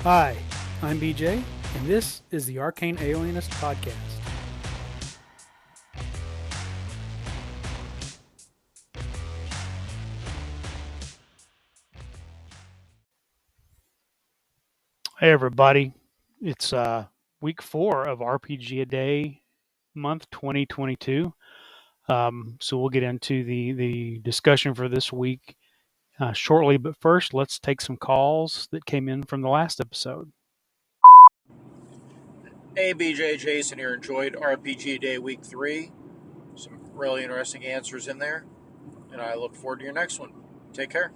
Hi, I'm BJ, and this is the Arcane Alienist Podcast. Hey, everybody. It's week 4 of RPG A Day month 2022. So we'll get into the discussion for this week shortly, but first, let's take some calls that came in from the last episode. Hey, BJ, Jason here. Enjoyed RPG Day Week 3. Some really interesting answers in there, and I look forward to your next one. Take care.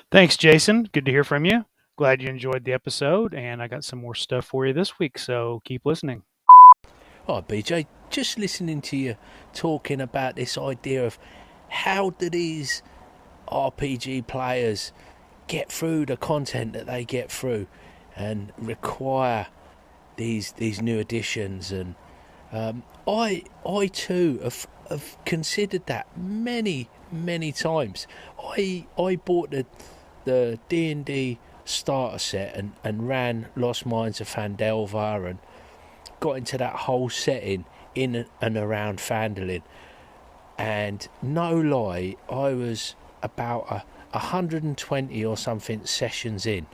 Thanks, Jason. Good to hear from you. Glad you enjoyed the episode, and I got some more stuff for you this week, so keep listening. Hi, BJ. Just listening to you talking about this idea of how do these RPG players get through the content that they get through and require these new additions, and I too have considered that many times. I bought the D&D starter set and ran Lost Mines of Fandelver and got into that whole setting in and around Fandolin, and no lie, I was about 120 or something sessions in,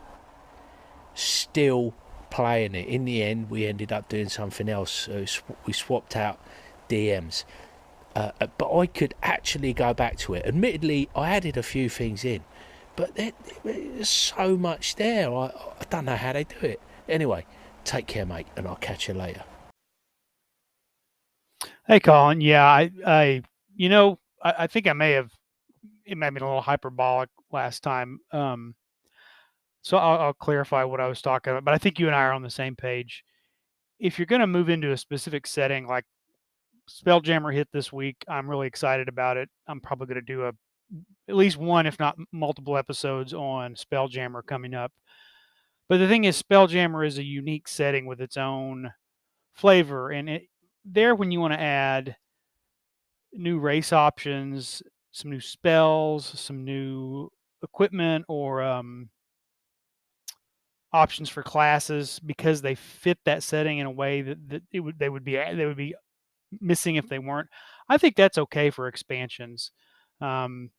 still playing it. In the end, we ended up doing something else. We swapped out DMs, but I could actually go back to it. Admittedly, I added a few things in, but there's so much there. I don't know how they do it. Anyway, take care, mate, and I'll catch you later. Hey, Colin. Yeah, I think it may have been a little hyperbolic last time. So I'll clarify what I was talking about, but I think you and I are on the same page. If you're going to move into a specific setting, like Spelljammer hit this week, I'm really excited about it. I'm probably going to do at least one, if not multiple episodes on Spelljammer coming up. But the thing is, Spelljammer is a unique setting with its own flavor, and when you want to add new race options, some new spells, some new equipment, or options for classes because they fit that setting in a way that they would be missing if they weren't. I think that's okay for expansions. Um,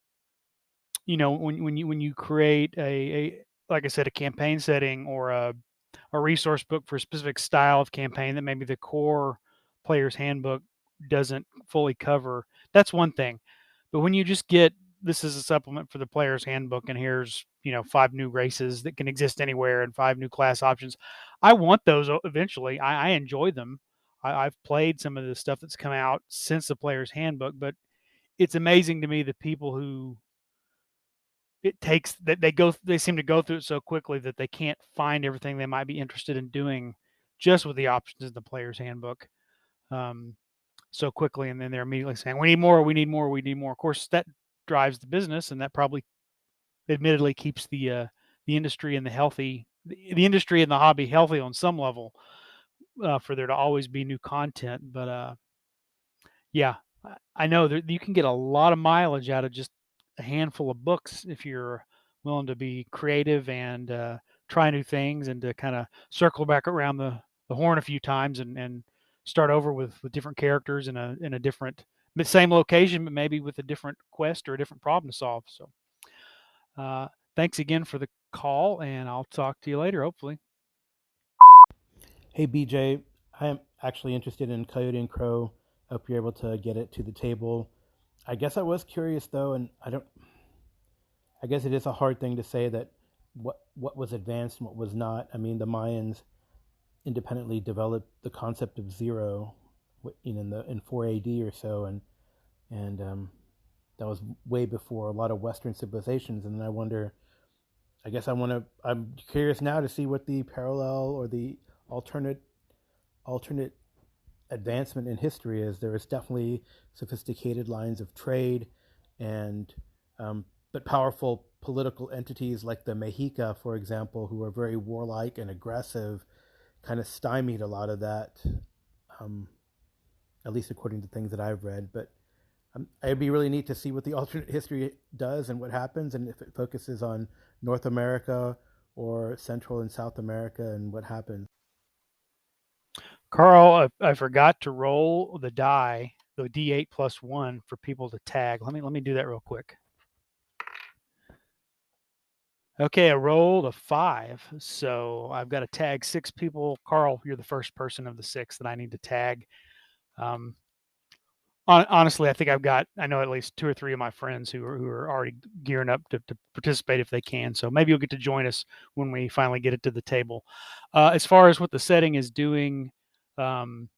when you create a like I said, a campaign setting or a resource book for a specific style of campaign that maybe the core player's handbook doesn't fully cover, that's one thing. But when you just get, this is a supplement for the player's handbook, and here's 5 new races that can exist anywhere and 5 new class options, I want those eventually. I enjoy them. I've played some of the stuff that's come out since the player's handbook, but it's amazing to me the people who it takes that they seem to go through it so quickly that they can't find everything they might be interested in doing just with the options in the player's handbook um, so quickly, and then they're immediately saying we need more, we need more, we need more. Of course, that drives the business, and that probably admittedly keeps the industry and the industry and the hobby healthy on some level, for there to always be new content. But yeah, I know that you can get a lot of mileage out of just a handful of books if you're willing to be creative and try new things and to kind of circle back around the horn a few times and start over with different characters in a different, the same location, but maybe with a different quest or a different problem to solve. So uh, thanks again for the call, and I'll talk to you later, hopefully. Hey BJ, I am actually interested in Coyote and Crow. I hope you're able to get it to the table. I guess I was curious though, and I guess it is a hard thing to say that what was advanced and what was not. I mean, the Mayans independently developed the concept of zero, in 4 AD or so, and that was way before a lot of Western civilizations. And I wonder, I'm curious now to see what the parallel or the alternate advancement in history is. There is definitely sophisticated lines of trade, and but powerful political entities like the Mexica, for example, who are very warlike and aggressive, kind of stymied a lot of that, um, at least according to things that I've read. But It'd be really neat to see what the alternate history does and what happens, and if it focuses on North America or Central and South America and what happens. Carl, I forgot to roll the die, the D8 plus 1 for people to tag. Let me do that real quick. Okay, I rolled a 5, so I've got to tag 6 people. Carl, you're the first person of the 6 that I need to tag. Honestly, I think I know at least 2 or 3 of my friends who are already gearing up to participate if they can. So maybe you'll get to join us when we finally get it to the table. As far as what the setting is doing, um,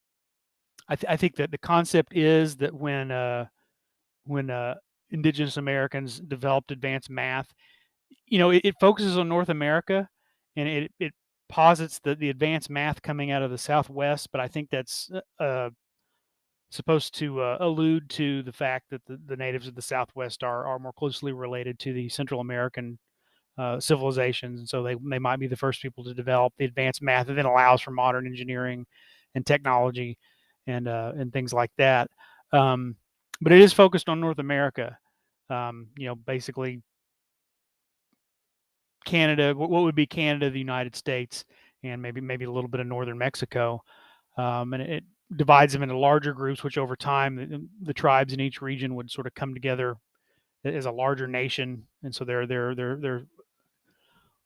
I think that the concept is that when indigenous Americans developed advanced math, it focuses on North America, and it posits the advanced math coming out of the Southwest. But I think that's supposed to allude to the fact that the natives of the Southwest are more closely related to the Central American civilizations, and so they might be the first people to develop the advanced math that then allows for modern engineering and technology and things like that. But it is focused on North America. Basically Canada, what would be Canada, the United States, and maybe a little bit of northern Mexico, and it divides them into larger groups, which over time the tribes in each region would sort of come together as a larger nation, and so there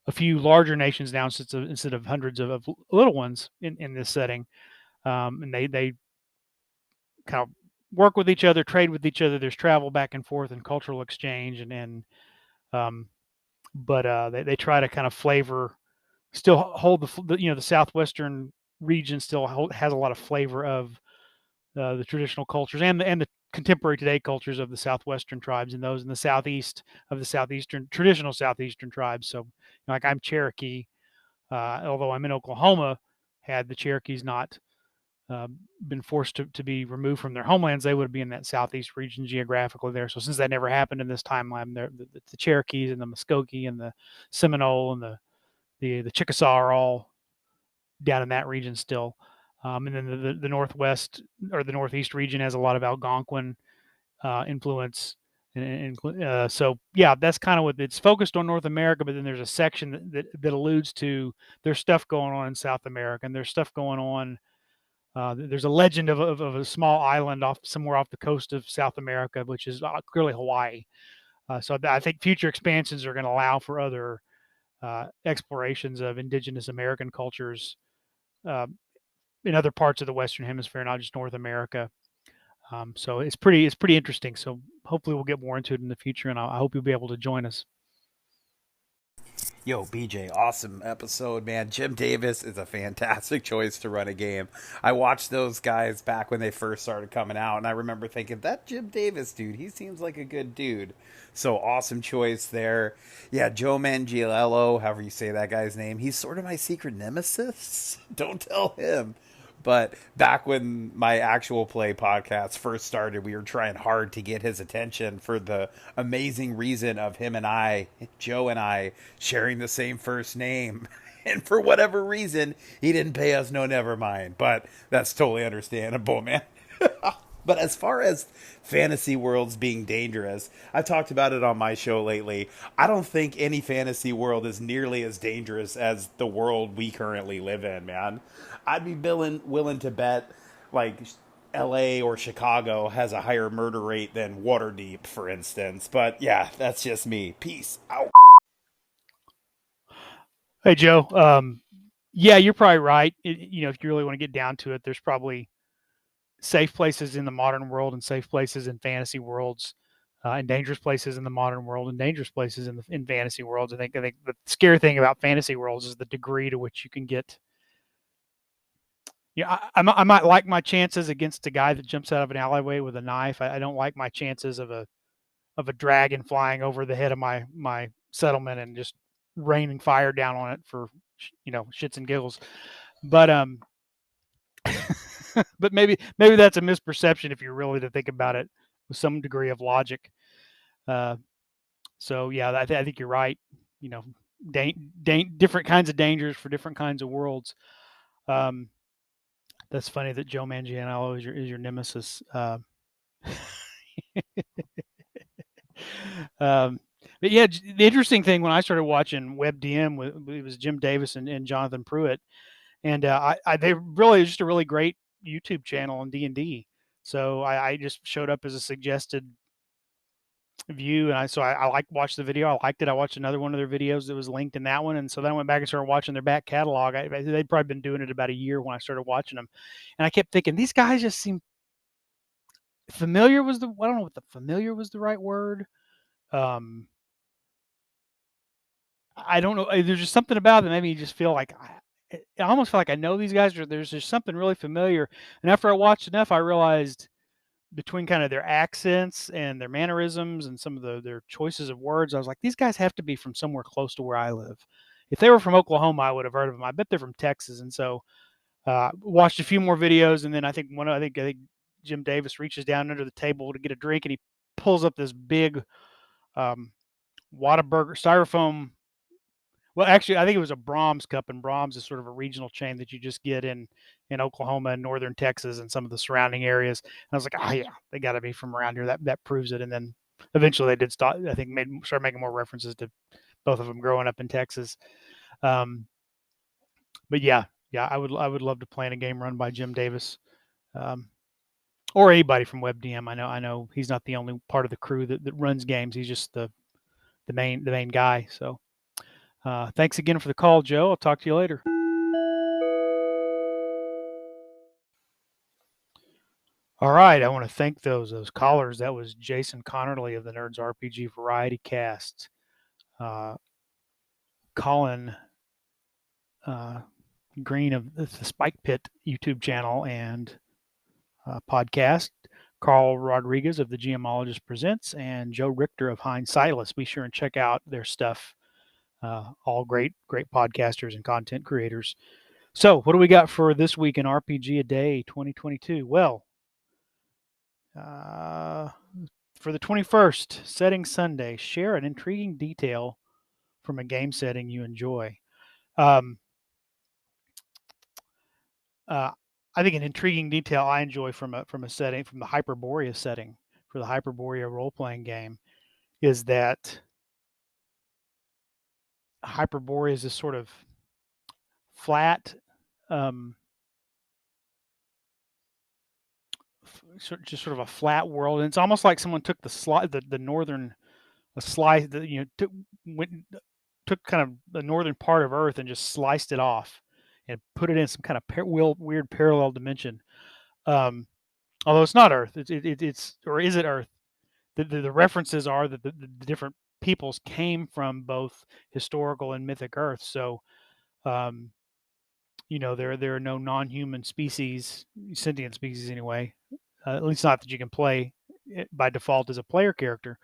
a few larger nations now instead of hundreds of little ones in this setting, and they kind of work with each other, trade with each other. There's travel back and forth and cultural exchange, um, but they try to kind of still hold the southwestern region still has a lot of flavor of the traditional cultures and the contemporary today cultures of the southwestern tribes, and those in the southeast of the southeastern traditional southeastern tribes. So, like I'm Cherokee, although I'm in Oklahoma. Had the Cherokees not been forced to be removed from their homelands, they would be in that southeast region geographically there. So since that never happened in this timeline, the Cherokees and the Muskogee and the Seminole and the Chickasaw are all down in that region still. And then the northwest or the northeast region has a lot of Algonquin influence. So yeah, that's kind of what it's focused on North America, but then there's a section that alludes to there's stuff going on in South America, and there's stuff going on. There's a legend of a small island somewhere off the coast of South America, which is clearly Hawaii. So I think future expansions are going to allow for other explorations of indigenous American cultures uh, in other parts of the Western Hemisphere, not just North America. So it's pretty interesting. So hopefully we'll get more into it in the future, and I hope you'll be able to join us. Yo, BJ, awesome episode, man. Jim Davis is a fantastic choice to run a game. I watched those guys back when they first started coming out, and I remember thinking, that Jim Davis dude, he seems like a good dude. So awesome choice there. Yeah, Joe Manganiello, however you say that guy's name, he's sort of my secret nemesis. Don't tell him. But back when my actual play podcast first started, we were trying hard to get his attention for the amazing reason of him and I, Joe and I, sharing the same first name. And for whatever reason, he didn't pay us no never mind. But that's totally understandable, man. But as far as fantasy worlds being dangerous, I've talked about it on my show lately. I don't think any fantasy world is nearly as dangerous as the world we currently live in, man. I'd be willing to bet, like, LA or Chicago has a higher murder rate than Waterdeep, for instance. But yeah, that's just me. Peace out. Hey Joe, yeah, you're probably right. If you really want to get down to it, there's probably safe places in the modern world and safe places in fantasy worlds, and dangerous places in the modern world and dangerous places in fantasy worlds. I think the scary thing about fantasy worlds is the degree to which you can get. Yeah, I might like my chances against a guy that jumps out of an alleyway with a knife. I don't like my chances of a dragon flying over the head of my settlement and just raining fire down on it for shits and giggles. But but maybe that's a misperception if you're really to think about it with some degree of logic. Uh, so yeah, I think you're right. You know, different kinds of dangers for different kinds of worlds. Um, that's funny that Joe Manganiello is your nemesis. um, but yeah, the interesting thing when I started watching WebDM, it was Jim Davis and Jonathan Pruitt, and they really just a really great YouTube channel on D&D. So I just showed up as a suggested view, and I like watched the video. I liked it. I watched another one of their videos that was linked in that one, and so then I went back and started watching their back catalog. They'd probably been doing it about a year when I started watching them, and I kept thinking these guys just seem familiar. I don't know what the familiar was the right word. Um, I don't know. There's just something about them. Maybe you just feel like I almost feel like I know these guys. Or there's just something really familiar. And after I watched enough, I realized between kind of their accents and their mannerisms and some of their choices of words, I was like, these guys have to be from somewhere close to where I live. If they were from Oklahoma, I would have heard of them. I bet they're from Texas. And so watched a few more videos, and then I think Jim Davis reaches down under the table to get a drink, and he pulls up this big um, Whataburger styrofoam. Well, actually, I think it was a Brahms cup, and Brahms is sort of a regional chain that you just get in Oklahoma and northern Texas and some of the surrounding areas. And I was like, oh yeah, they got to be from around here. That proves it. And then eventually they did start. I think start making more references to both of them growing up in Texas. Um, but yeah, I would love to play in a game run by Jim Davis, um, or anybody from WebDM. I know he's not the only part of the crew that runs games. He's just the main guy. So. Thanks again for the call, Joe. I'll talk to you later. All right, I want to thank those callers. That was Jason Connerly of the Nerds RPG Variety Cast, Colin Green of the Spike Pit YouTube channel and podcast, Carl Rodriguez of the GMologist Presents, and Joe Richter of Hindsightless. Be sure and check out their stuff. All great podcasters and content creators. So, what do we got for this week in RPG a Day 2022? Well, for the 21st, setting Sunday, share an intriguing detail from a game setting you enjoy. Um, I think an intriguing detail I enjoy from a setting, from the Hyperborea setting for the Hyperborea role playing game, is that Hyperborea is this sort of flat, um, just sort of a flat world, and it's almost like someone took the northern a slice, took kind of the northern part of Earth and just sliced it off and put it in some kind of weird parallel dimension. Um, although it's not Earth, it's or is it Earth? The references are that the different peoples came from both historical and mythic Earth. So, um, there are no non-human species, sentient species anyway. At least not that you can play by default as a player character.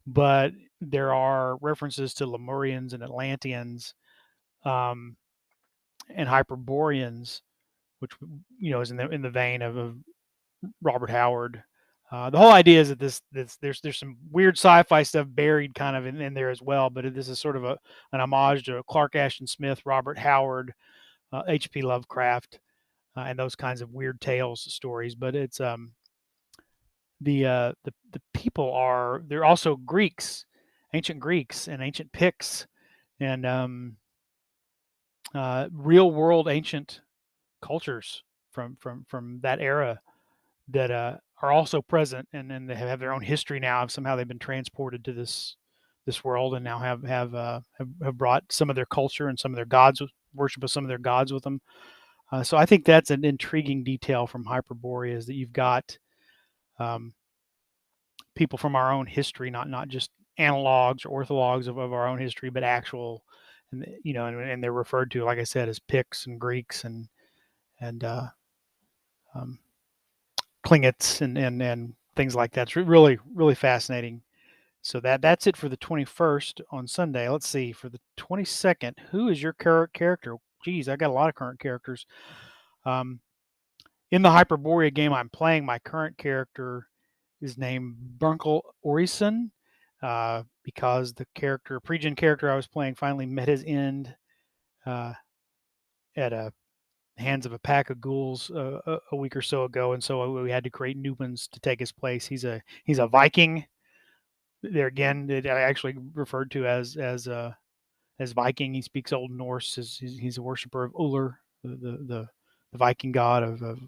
But there are references to Lemurians and Atlanteans, um, and Hyperboreans, which is in the vein of Robert Howard. The whole idea is that there's some weird sci-fi stuff buried kind of in there as well, but this is sort of an homage to Clark Ashton Smith, Robert Howard, H.P. Lovecraft, and those kinds of weird tales stories. But it's the people they're also Greeks, ancient Greeks and ancient Picts, and real world ancient cultures from that era that are also present, and then they have their own history now. Somehow they've been transported to this world, and now have brought some of their culture and some of their gods, worship of some of their gods with them. So I think that's an intriguing detail from Hyperborea, is that you've got um, people from our own history, not just analogs or orthologs of our own history, but actual, and they're referred to, like I said, as Picts and Greeks and um, Klingits and things like that. It's really really fascinating. So that's it for the 21st on Sunday. Let's see, for the 22nd, who is your current character? Geez, I got a lot of current characters. Um, in the Hyperborea game I'm playing, my current character is named Brunkel Orison, because the pre-gen character I was playing finally met his end, at a hands of a pack of ghouls a week or so ago, and so we had to create new ones to take his place. He's a Viking. There again, I actually referred to as Viking. He speaks Old Norse. He's a worshiper of Uller, the Viking god of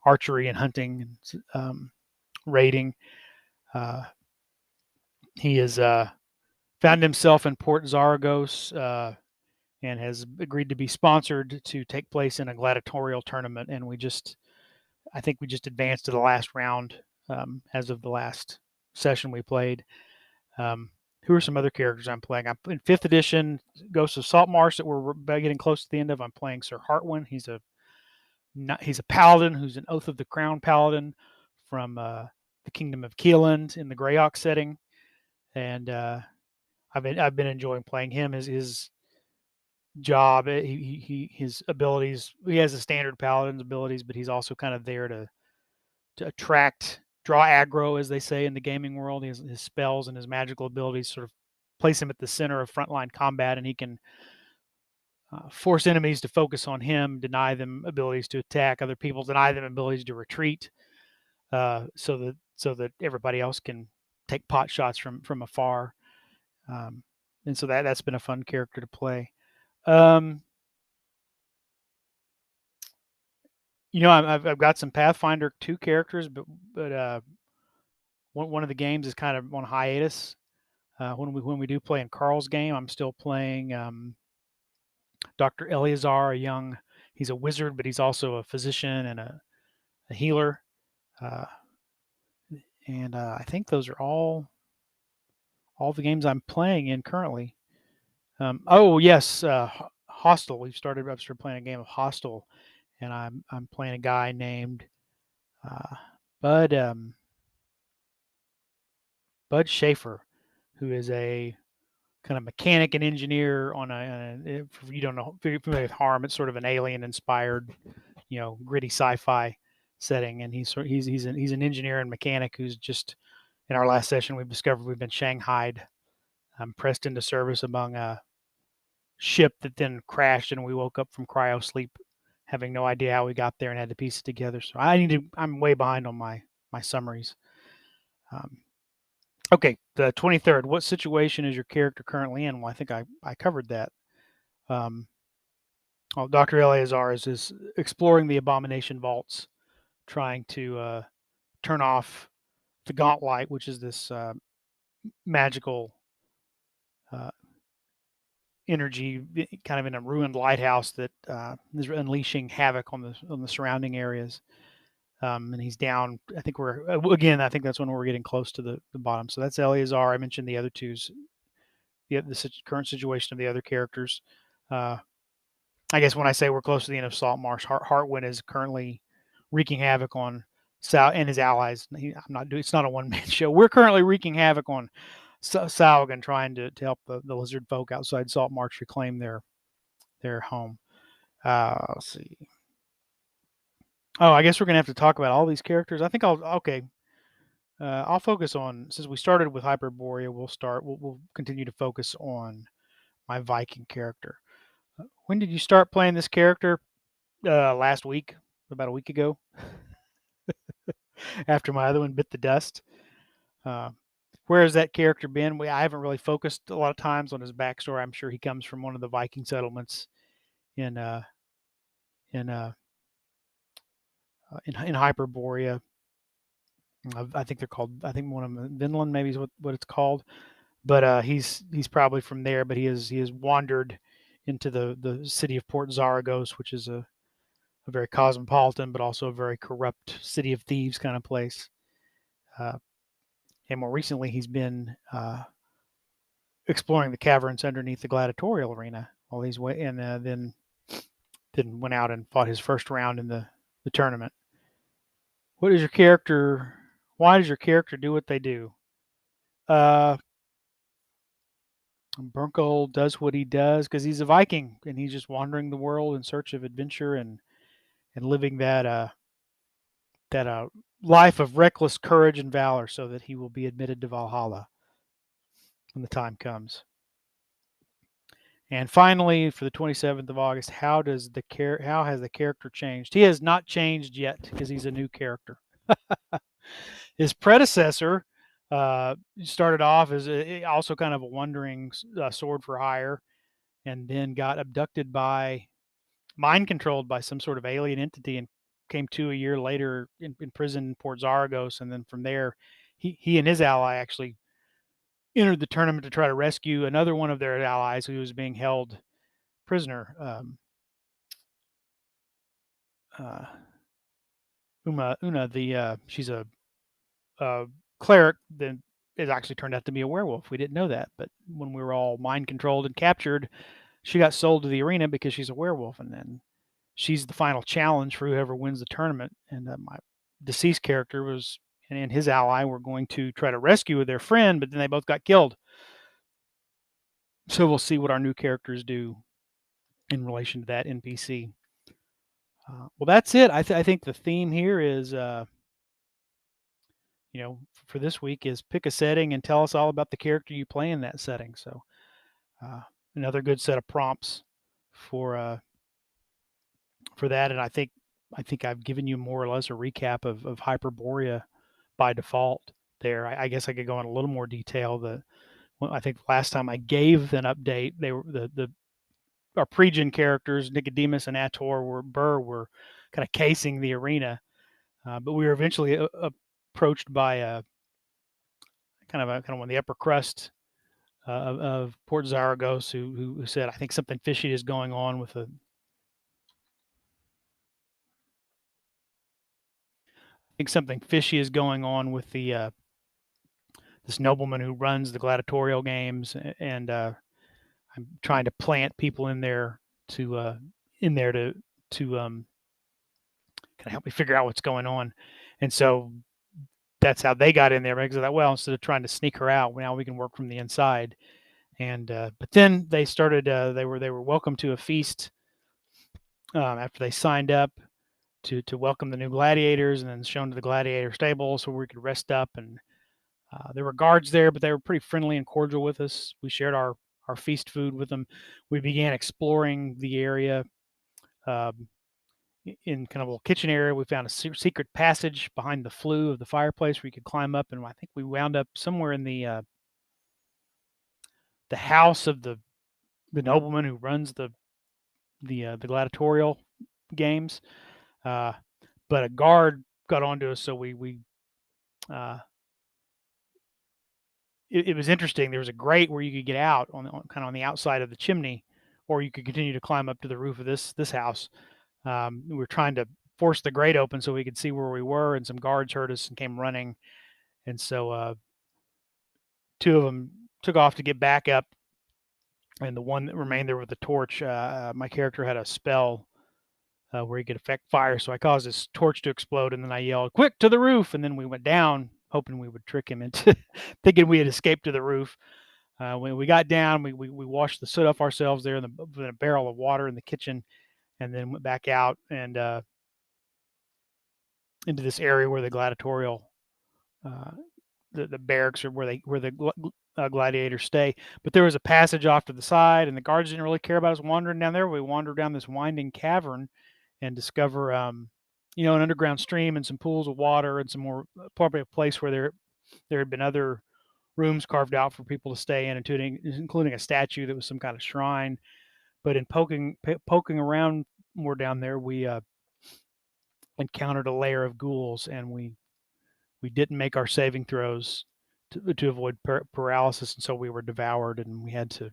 archery and hunting and raiding. He has found himself in Port Zaragos and has agreed to be sponsored to take place in a gladiatorial tournament. And I think we just advanced to the last round as of the last session we played. Who are some other characters I'm playing? I'm in 5th edition Ghosts of Saltmarsh that we're getting close to the end of. I'm playing Sir Hartwin. He's a paladin who's an Oath of the Crown paladin from the Kingdom of Keeland in the Greyhawk setting, and I've been enjoying playing him. His job, his abilities. He has the standard paladin's abilities, but he's also kind of there to draw aggro, as they say in the gaming world. His spells and his magical abilities sort of place him at the center of frontline combat, and he can force enemies to focus on him, deny them abilities to attack other people, deny them abilities to retreat, so that everybody else can take pot shots from afar. And so that's been a fun character to play. I've got some Pathfinder 2 characters, but one of the games is kind of on hiatus. When we do play in Carl's game, I'm still playing Dr. Eleazar, he's a wizard, but he's also a physician and a healer. And I think those are all the games I'm playing in currently. Oh yes, Hostel. I've started playing a game of Hostel, and I'm playing a guy named Bud Schaefer, who is a kind of mechanic and engineer if you don't know, if you're familiar with Harm, it's sort of an alien-inspired, gritty sci-fi setting, and he's an engineer and mechanic who's just, in our last session, we've discovered we've been shanghaied, pressed into service among a ship that then crashed, and we woke up from cryo sleep, having no idea how we got there and had to piece it together. So I'm way behind on my summaries. Okay, the 23rd. What situation is your character currently in? Well, I think I covered that. Dr. Eleazar is exploring the Abomination Vaults, trying to turn off the Gauntlight, which is this magical energy, kind of in a ruined lighthouse that is unleashing havoc on the surrounding areas. And he's down. I think that's when we're getting close to the bottom. So that's Eleazar. I mentioned the other two's, the current situation of the other characters. I guess when I say we're close to the end of Saltmarsh, Hartwin is currently wreaking havoc on Sal and his allies. It's not a one-man show. We're currently wreaking havoc on Salgan, trying to help the lizard folk outside Saltmarsh reclaim their home. Let's see. Oh, I guess we're gonna have to talk about all these characters. I think I'll focus on, since we started with Hyperborea, we'll continue to focus on my Viking character. When did you start playing this character? Last week, about a week ago, after my other one bit the dust. Where has that character been? I haven't really focused a lot of times on his backstory. I'm sure he comes from one of the Viking settlements in Hyperborea. I think they're called. I think one of them, Vinland, maybe is what it's called. But he's probably from there. But he has wandered into the city of Port Zaragos, which is a very cosmopolitan, but also a very corrupt city of thieves kind of place. And more recently, he's been exploring the caverns underneath the gladiatorial arena all these way, and then went out and fought his first round in the tournament. What is your character? Why does your character do what they do? Brunkel does what he does because he's a Viking and he's just wandering the world in search of adventure and living that life of reckless courage and valor, so that he will be admitted to Valhalla when the time comes. And finally, for the 27th of August, how has the character changed? He has not changed yet because he's a new character. His predecessor started off as also kind of a wandering sword for hire, and then got abducted by, mind controlled by some sort of alien entity, and came to a year later in prison in Port Zaragos. And then from there, he and his ally actually entered the tournament to try to rescue another one of their allies who was being held prisoner. Uh, Una, she's a cleric that it actually turned out to be a werewolf. We didn't know that, but when we were all mind controlled and captured, she got sold to the arena because she's a werewolf, and then she's the final challenge for whoever wins the tournament. And my deceased character and his ally were going to try to rescue their friend, but then they both got killed. So we'll see what our new characters do in relation to that NPC. Well, that's it. I think the theme here is, for this week is pick a setting and tell us all about the character you play in that setting. So another good set of prompts for that. And I think I've given you more or less a recap of Hyperborea by default there. I guess I could go in a little more detail. I think the last time I gave an update, they were our pre-gen characters, Nicodemus and Ator were kind of casing the arena, but we were eventually approached by a kind of one of the upper crust of Port Zaragos, who said, "I think something fishy is going on with the." I think something fishy is going on with this nobleman who runs the gladiatorial games, and I'm trying to plant people in there to kind of help me figure out what's going on. And so that's how they got in there, because I thought, well, instead of trying to sneak her out, now we can work from the inside. And but then they started. They were welcome to a feast after they signed up to welcome the new gladiators, and then shown to the gladiator stable so we could rest up. And there were guards there, but they were pretty friendly and cordial with us. We shared our feast food with them. We began exploring the area. In kind of a little kitchen area, we found a secret passage behind the flue of the fireplace where you could climb up, and I think we wound up somewhere in the house of the nobleman who runs the gladiatorial games. But a guard got onto us, so uh, it was interesting. There was a grate where you could get out kind of on the outside of the chimney, or you could continue to climb up to the roof of this house. We were trying to force the grate open so we could see where we were, and some guards heard us and came running. And so two of them took off to get back up, and the one that remained there with the torch, my character had a spell where he could affect fire. So I caused this torch to explode, and then I yelled, "Quick, to the roof!" And then we went down, hoping we would trick him into thinking we had escaped to the roof. When we got down, we washed the soot off ourselves there in a barrel of water in the kitchen, and then went back out and into this area where the gladiatorial, the barracks, or where the gladiators stay. But there was a passage off to the side, and the guards didn't really care about us wandering down there. We wandered down this winding cavern and discover, an underground stream and some pools of water and some more, probably a place where there had been other rooms carved out for people to stay in, including a statue that was some kind of shrine. But in poking around more down there, we encountered a layer of ghouls, and we didn't make our saving throws to avoid paralysis, and so we were devoured, and we had to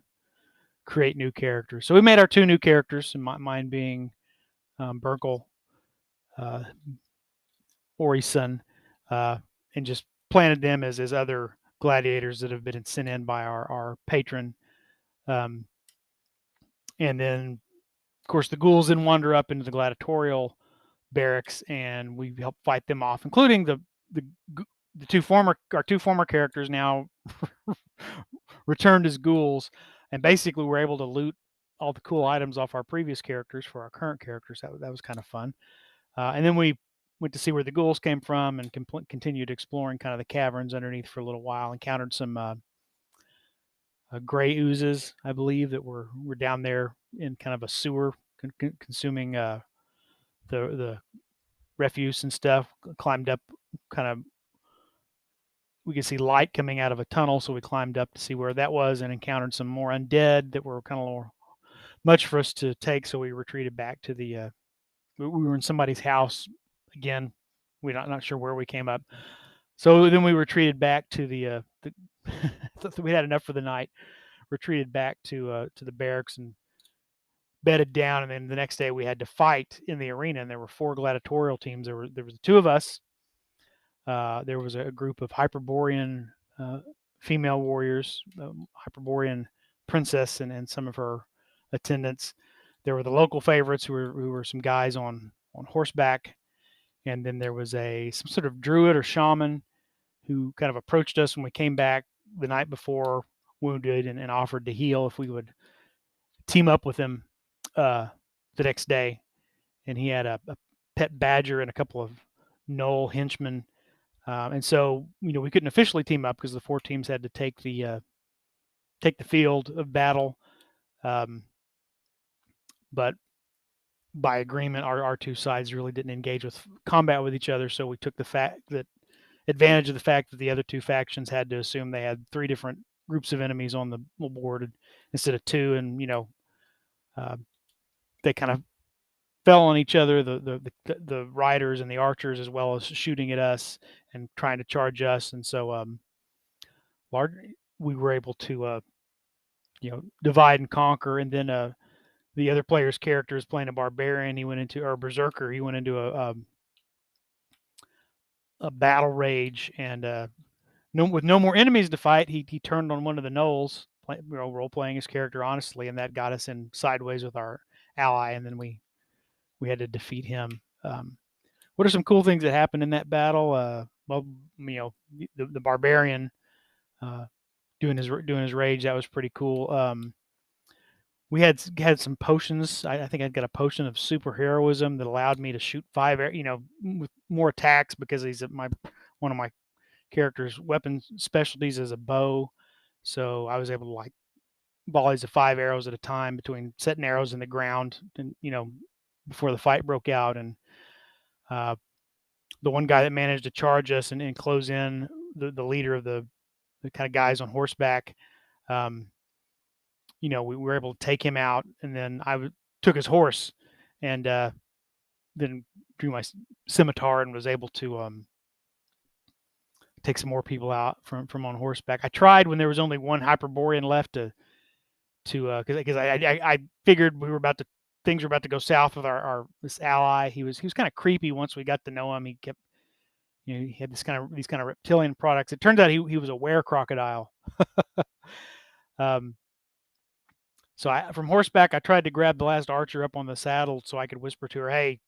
create new characters. So we made our two new characters, and mine being Burkle, Ori's son, and just planted them as other gladiators that have been sent in by our patron. And then, of course, the ghouls then wander up into the gladiatorial barracks, and we help fight them off, including our two former characters now returned as ghouls, and basically we're able to loot all the cool items off our previous characters for our current characters. That was kind of fun. And then we went to see where the ghouls came from, and continued exploring kind of the caverns underneath for a little while. Encountered some gray oozes, I believe, that were down there in kind of a sewer, consuming the refuse and stuff. Climbed up, kind of. We could see light coming out of a tunnel, so we climbed up to see where that was, and encountered some more undead that were kind of a little much for us to take. So we retreated back to the. We were in somebody's house again. We're not sure where we came up. So then we retreated back to the we had enough for the night. Retreated back to the barracks and bedded down. And then the next day we had to fight in the arena. And there were 4 gladiatorial teams. There was 2 of us. There was a group of Hyperborean female warriors, Hyperborean princess and some of her attendants. There were the local favorites who were some guys on horseback. And then there was some sort of druid or shaman who kind of approached us when we came back the night before, wounded, and offered to heal if we would team up with him the next day. And he had a pet badger and a couple of gnoll henchmen. And so, we couldn't officially team up because the 4 teams had to take the field of battle. But by agreement, our 2 sides really didn't engage with combat with each other. So we took advantage of the fact that the other 2 factions had to assume they had 3 different groups of enemies on the board instead of 2, and they kind of fell on each other, the riders and the archers, as well as shooting at us and trying to charge us. And so we were able to divide and conquer. And then the other player's character is playing a barbarian. Or berserker. He went into a battle rage, and with no more enemies to fight, he turned on one of the gnolls, role playing his character honestly, and that got us in sideways with our ally, and then we had to defeat him. What are some cool things that happened in that battle? Well, the barbarian doing his rage, that was pretty cool. We had some potions. I think I got a potion of superheroism that allowed me to shoot 5, with more attacks, because he's one of my character's weapon specialties is a bow. So I was able to volleys of 5 arrows at a time between setting arrows in the ground, and before the fight broke out. And the one guy that managed to charge us and close in the leader of the kind of guys on horseback, we were able to take him out, and then I took his horse, and then drew my scimitar and was able to take some more people out from on horseback. I tried when there was only one Hyperborean left to because I figured things were about to go south with this ally. He was kind of creepy once we got to know him. He kept he had these kind of reptilian products. It turns out he was a were crocodile. So from horseback, I tried to grab the last archer up on the saddle so I could whisper to her, "Hey,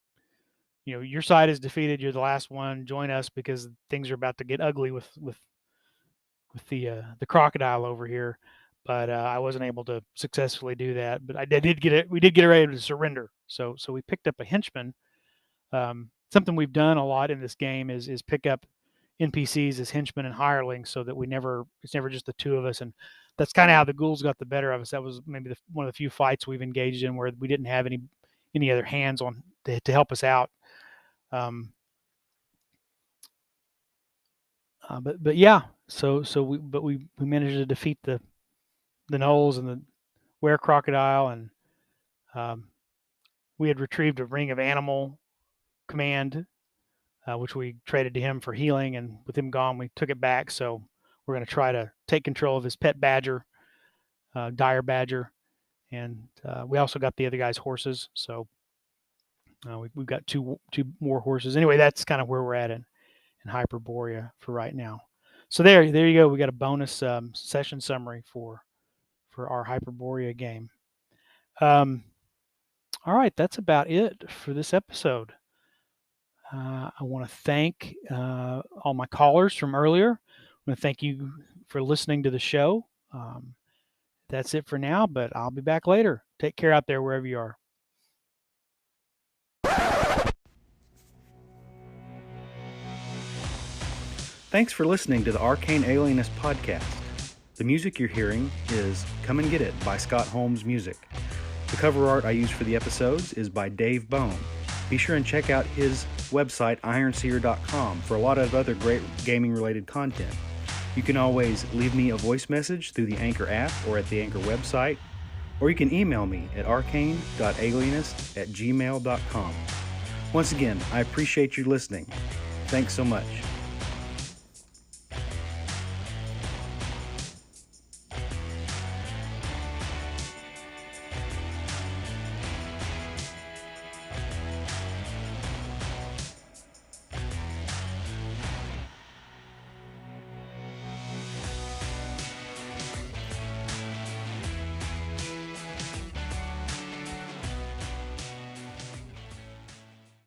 your side is defeated. You're the last one. Join us, because things are about to get ugly with the crocodile over here." But I wasn't able to successfully do that. But we did get it ready to surrender. So we picked up a henchman. Something we've done a lot in this game is pick up NPCs as henchmen and hirelings, so that it's never just the 2 of us. And that's kind of how the ghouls got the better of us. That was maybe one of the few fights we've engaged in where we didn't have any other hands on to help us out. But yeah, so we managed to defeat the gnolls and the were crocodile, and we had retrieved a ring of animal command, which we traded to him for healing, and with him gone, we took it back. So we're going to try to take control of his pet badger, dire badger, and we also got the other guy's horses. So we've got two more horses. Anyway, that's kind of where we're at in Hyperborea for right now. So there you go. We got a bonus session summary for our Hyperborea game. All right, that's about it for this episode. I want to thank all my callers from earlier. I want to thank you for listening to the show. That's it for now, but I'll be back later. Take care out there wherever you are. Thanks for listening to the Arcane Alienist podcast. The music you're hearing is Come and Get It by Scott Holmes Music. The cover art I use for the episodes is by Dave Bone. Be sure and check out his website, ironseer.com, for a lot of other great gaming-related content. You can always leave me a voice message through the Anchor app or at the Anchor website, or you can email me at arcane.alienist@gmail.com. Once again, I appreciate you listening. Thanks so much.